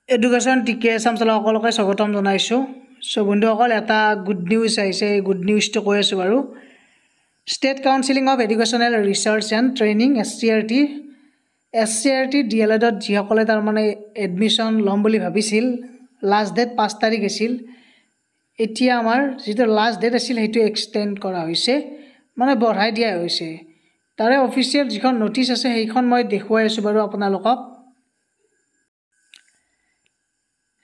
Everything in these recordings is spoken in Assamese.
এডুকেশ্যন টিকে চামচলা সকলোকে স্বাগতম জনাইছোঁ। সো বন্ধুসকল, এটা গুড নিউজ আহিছে। এই গুড নিউজটো কৈ আছোঁ বাৰু। State counselling of educational research and training SCRT DLEDত যিসকলে তাৰমানে এডমিশ্যন ল'ম বুলি ভাবিছিল, লাষ্ট ডেট 5 তাৰিখ আছিল। এতিয়া আমাৰ যিটো লাষ্ট ডেট আছিল সেইটো এক্সটেণ্ড কৰা হৈছে, মানে বঢ়াই দিয়া হৈছে। তাৰে অফিচিয়েল যিখন নটিচ আছে সেইখন মই দেখুৱাই আছোঁ বাৰু আপোনালোকক।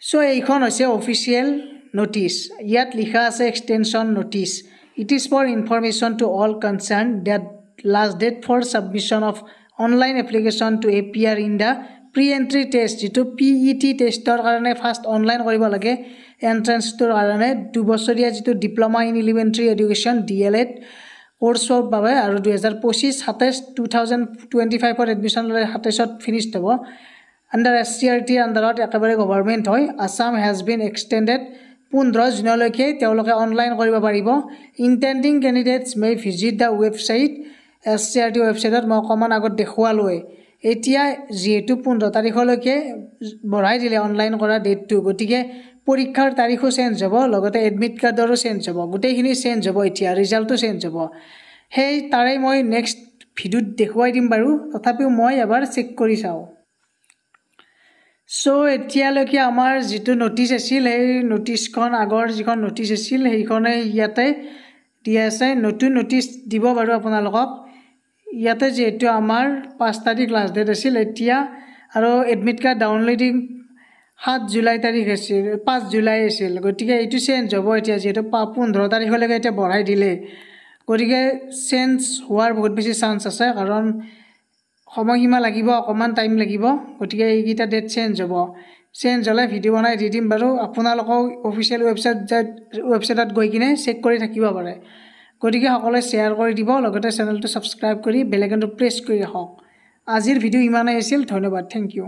সো এইখন হৈছে অফিচিয়েল নোটিছ। ইয়াত লিখা আছে extension notice. It is for information to all concern date last date for submission of online application to APR in the pre entry test, যিটো PET টেষ্টৰ কাৰণে ফাৰ্ষ্ট অনলাইন কৰিব লাগে। এণ্ট্ৰেঞ্চটোৰ কাৰণে 2 বছৰীয়া যিটো diploma in elementary education DLED কোৰ্ছৰ বাবে, আৰু 2025 এডমিশ্যন ল'লে 27ত ফিনিছড হ'ব। আণ্ডাৰ SCRT আণ্ডাৰত একেবাৰে গভৰ্ণমেণ্ট হয়। আছাম হেজ বিন এক্সটেণ্ডেড 15 জুনলৈকে তেওঁলোকে অনলাইন কৰিব পাৰিব। Intending candidates may visit the website. SCRT ৱেবছাইটত মই অকণমান আগত দেখুৱালোৱে। এতিয়া যিহেতু 15 তাৰিখলৈকে বঢ়াই দিলে অনলাইন কৰা ডেটটো, গতিকে পৰীক্ষাৰ তাৰিখো চেঞ্জ হ'ব, লগতে এডমিট কাৰ্ডৰো চেঞ্জ হ'ব, গোটেইখিনি চেঞ্জ হ'ব। এতিয়া ৰিজাল্টটো চেঞ্জ হ'ব। সেই তাৰে মই নেক্সট ভিডিঅ'ত দেখুৱাই দিম বাৰু। তথাপিও মই এবাৰ চেক কৰি চাওঁ। সো এতিয়ালৈকে আমাৰ যিটো নটিচ আছিল, সেই নটিচখন আগৰ যিখন নটিচ আছিল সেইখনে ইয়াতে দিয়া আছে। নতুন নটিচ দিব বাৰু আপোনালোকক। ইয়াতে যিহেতু আমাৰ 5 তাৰিখ লাষ্ট ডেট আছিল এতিয়া, আৰু এডমিট কাৰ্ড ডাউনলোডিং 7 জুলাই তাৰিখ আছিল, 5 জুলাই আছিল। গতিকে এইটো চেঞ্জ হ'ব এতিয়া, যিহেতু 15 তাৰিখলৈকে এতিয়া বঢ়াই দিলে। গতিকে চেঞ্জ হোৱাৰ বহুত বেছি চান্স আছে, কাৰণ সময়সীমা লাগিব, অকণমান টাইম লাগিব। গতিকে এইকেইটা ডেট চেঞ্জ হ'ব। চেঞ্জ হ'লে ভিডিঅ' বনাই দি দিম বাৰু। আপোনালোকেও অফিচিয়েল ৱেবছাইটত গৈ কিনে চেক কৰি থাকিব পাৰে। গতিকে সকলোৱে শ্বেয়াৰ কৰি দিব, লগতে চেনেলটো ছাবস্ক্ৰাইব কৰি বেল আইকনটো প্ৰেছ কৰি ৰাখক। আজিৰ ভিডিঅ' ইমানেই আছিল। ধন্যবাদ। Thank U.